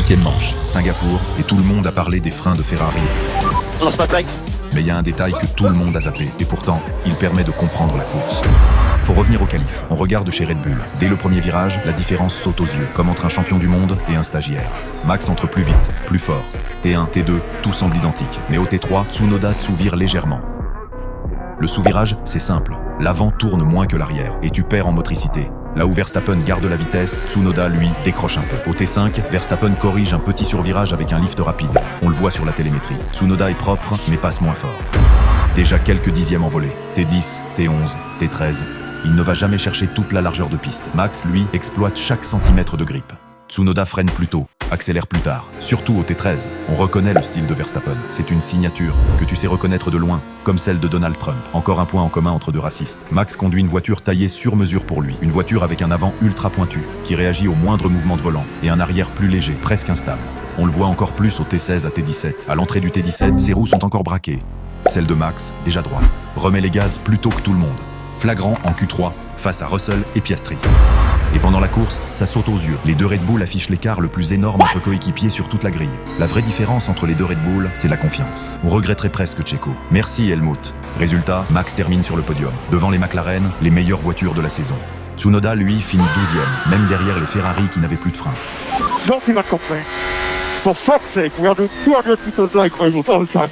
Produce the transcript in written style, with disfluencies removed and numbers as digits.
8e manche, Singapour, et tout le monde a parlé des freins de Ferrari. Mais il y a un détail que tout le monde a zappé, et pourtant, il permet de comprendre la course. Faut revenir au qualif. On regarde chez Red Bull. Dès le premier virage, la différence saute aux yeux, comme entre un champion du monde et un stagiaire. Max entre plus vite, plus fort. T1, T2, tout semble identique. Mais au T3, Tsunoda sous-vire légèrement. Le sous-virage, c'est simple. L'avant tourne moins que l'arrière, et tu perds en motricité. Là où Verstappen garde la vitesse, Tsunoda, lui, décroche un peu. Au T5, Verstappen corrige un petit survirage avec un lift rapide. On le voit sur la télémétrie. Tsunoda est propre, mais passe moins fort. Déjà quelques dixièmes envolés. T10, T11, T13. Il ne va jamais chercher toute la largeur de piste. Max, lui, exploite chaque centimètre de grippe. Tsunoda freine plus tôt, accélère plus tard. Surtout au T13, on reconnaît le style de Verstappen. C'est une signature que tu sais reconnaître de loin, comme celle de Donald Trump. Encore un point en commun entre deux racistes. Max conduit une voiture taillée sur mesure pour lui. Une voiture avec un avant ultra pointu, qui réagit au moindre mouvement de volant, et un arrière plus léger, presque instable. On le voit encore plus au T16 à T17. À l'entrée du T17, ses roues sont encore braquées. Celle de Max, déjà droite, remet les gaz plus tôt que tout le monde. Flagrant en Q3, face à Russell et Piastri. Et pendant la course, ça saute aux yeux. Les deux Red Bull affichent l'écart le plus énorme entre coéquipiers sur toute la grille. La vraie différence entre les deux Red Bull, c'est la confiance. On regretterait presque Checo. Merci Helmut. Résultat, Max termine sur le podium. Devant les McLaren, les meilleures voitures de la saison. Tsunoda, lui, finit 12e, même derrière les Ferrari qui n'avaient plus de frein. Don't see my complaint. For fuck's sake, we are doing 200 meters like all the time.